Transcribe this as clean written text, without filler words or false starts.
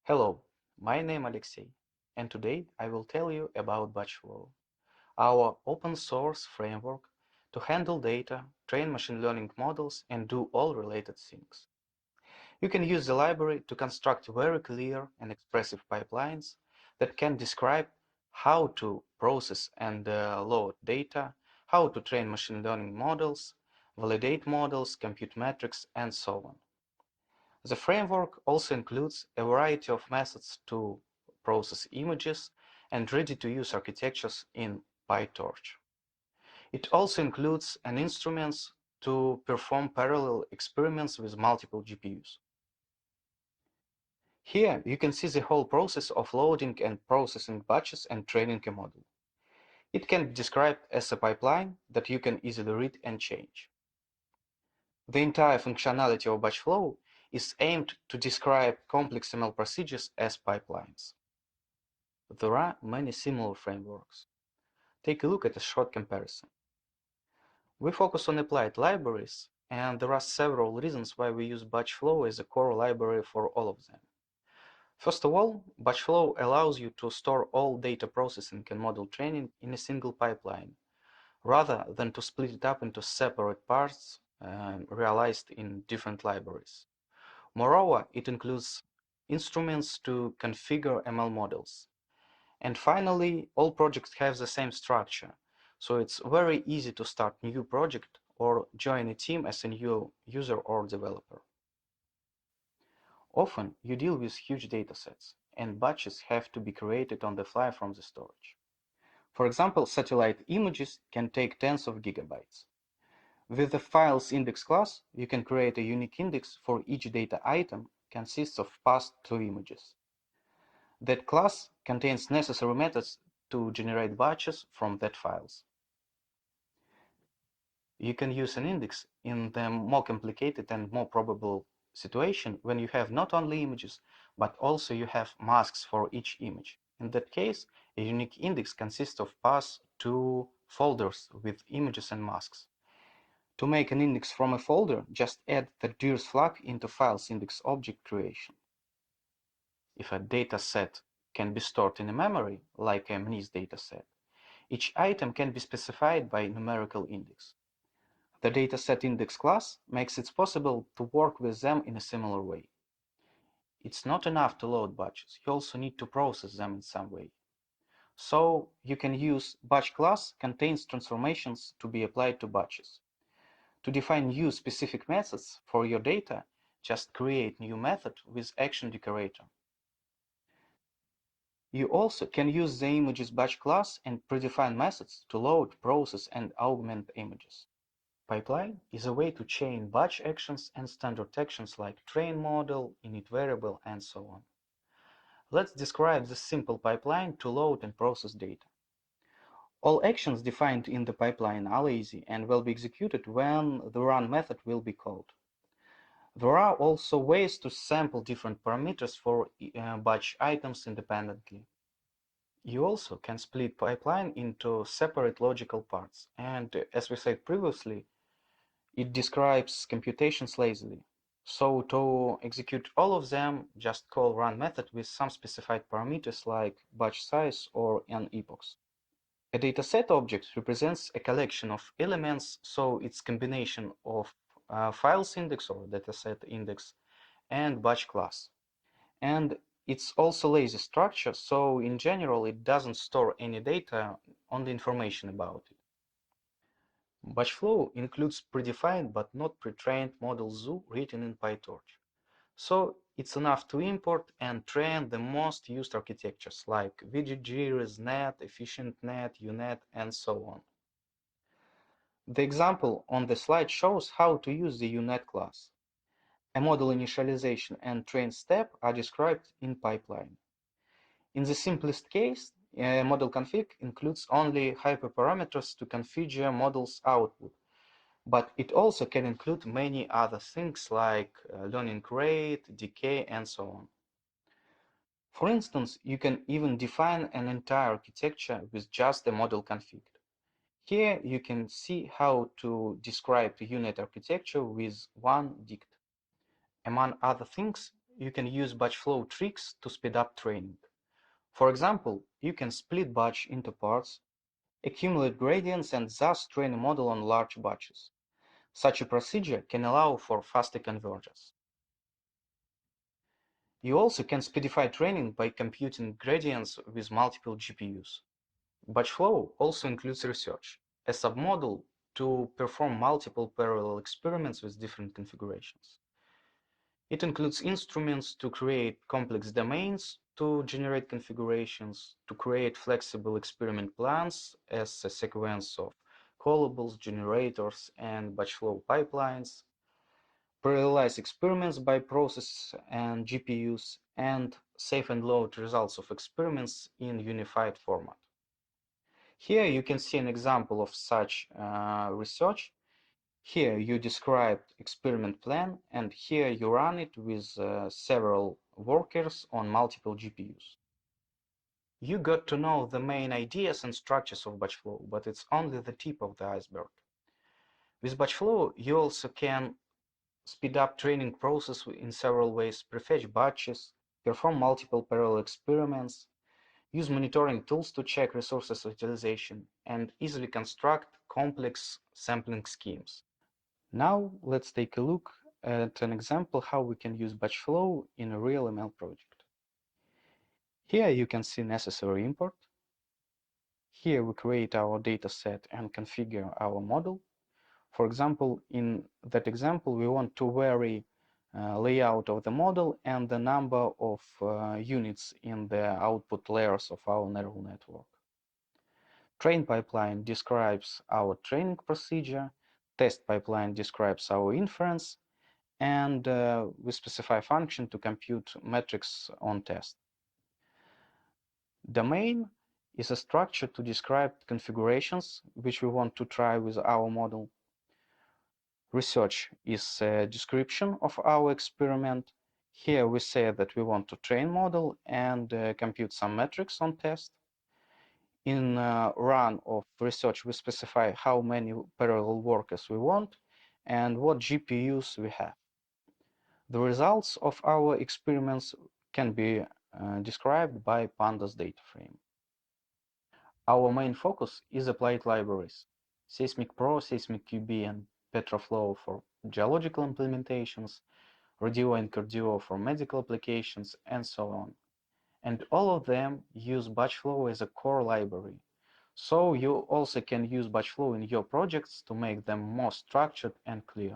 Hello, my name is Alexey, and today I will tell you about BatchFlow, our open source framework to handle data, train machine learning models, and do all related things. You can use the library to construct very clear and expressive pipelines that can describe how to process and load data, how to train machine learning models, validate models, compute metrics, and so on. The framework also includes a variety of methods to process images and ready-to-use architectures in PyTorch. It also includes an instruments to perform parallel experiments with multiple GPUs. Here you can see the whole process of loading and processing batches and training a model. It can be described as a pipeline that you can easily read and change. The entire functionality of BatchFlow is aimed to describe complex ML procedures as pipelines. There are many similar frameworks. Take a look at a short comparison. We focus on applied libraries, and there are several reasons why we use BatchFlow as a core library for all of them. First of all, BatchFlow allows you to store all data processing and model training in a single pipeline, rather than to split it up into separate parts realized in different libraries. Moreover, it includes instruments to configure ML models. And finally, all projects have the same structure, so it's very easy to start a new project or join a team as a new user or developer. Often, you deal with huge datasets, and batches have to be created on the fly from the storage. For example, satellite images can take tens of gigabytes. With the files index class, you can create a unique index for each data item consists of past 2 images. That class contains necessary methods to generate batches from that files. You can use an index in the more complicated and more probable situation when you have not only images, but also you have masks for each image. In that case, a unique index consists of paths to folders with images and masks. To make an index from a folder, just add the DIRS flag into files index object creation. If a dataset can be stored in a memory, like a MNIST dataset, each item can be specified by numerical index. The dataset index class makes it possible to work with them in a similar way. It's not enough to load batches, you also need to process them in some way. So you can use batch class contains transformations to be applied to batches. To define new specific methods for your data, just create new method with action decorator. You also can use the images batch class and predefine methods to load, process, and augment images. Pipeline is a way to chain batch actions and standard actions like train model, init variable, and so on. Let's describe this simple pipeline to load and process data. All actions defined in the pipeline are lazy and will be executed when the run method will be called. There are also ways to sample different parameters for batch items independently. You also can split pipeline into separate logical parts, and as we said previously, it describes computations lazily. So to execute all of them, just call run method with some specified parameters like batch size or n epochs. A dataset object represents a collection of elements, so it's combination of files index or dataset index and batch class. And it's also lazy structure, so in general it doesn't store any data, only information about it. BatchFlow includes predefined but not pre-trained model zoo written in PyTorch. So it's enough to import and train the most used architectures like VGG, ResNet, EfficientNet, UNet, and so on. The example on the slide shows how to use the UNet class. A model initialization and train step are described in pipeline. In the simplest case, a model config includes only hyperparameters to configure model's output, but it also can include many other things like learning rate, decay, and so on. For instance, you can even define an entire architecture with just a model config. Here you can see how to describe the unit architecture with one dict. Among other things, you can use BatchFlow tricks to speed up training. For example, you can split batch into parts, accumulate gradients, and thus train a model on large batches. Such a procedure can allow for faster convergence. You also can speedify training by computing gradients with multiple GPUs. BatchFlow also includes research, a submodel to perform multiple parallel experiments with different configurations. It includes instruments to create complex domains, to generate configurations, to create flexible experiment plans as a sequence of callables, generators, and BatchFlow pipelines, parallelize experiments by process and GPUs, and save and load results of experiments in unified format. Here you can see an example of such research. Here you described experiment plan, and here you run it with several workers on multiple GPUs. You got to know the main ideas and structures of BatchFlow, but it's only the tip of the iceberg. With BatchFlow, you also can speed up training process in several ways, prefetch batches, perform multiple parallel experiments, use monitoring tools to check resources utilization, and easily construct complex sampling schemes. Now let's take a look at an example how we can use BatchFlow in a real ML project. Here you can see necessary import. Here we create our dataset and configure our model. For example, in that example, we want to vary layout of the model and the number of units in the output layers of our neural network. Train pipeline describes our training procedure. Test pipeline describes our inference. And we specify a function to compute metrics on test. Domain is a structure to describe configurations which we want to try with our model. Research is a description of our experiment. Here we say that we want to train model and compute some metrics on test. In run of research, we specify how many parallel workers we want and what GPUs we have. The results of our experiments can be described by pandas data frame. Our main focus is applied libraries, Seismic Pro, Seismic QB, and Petroflow for geological implementations, Reduo and Cardio for medical applications, and so on. And all of them use BatchFlow as a core library. So you also can use BatchFlow in your projects to make them more structured and clear.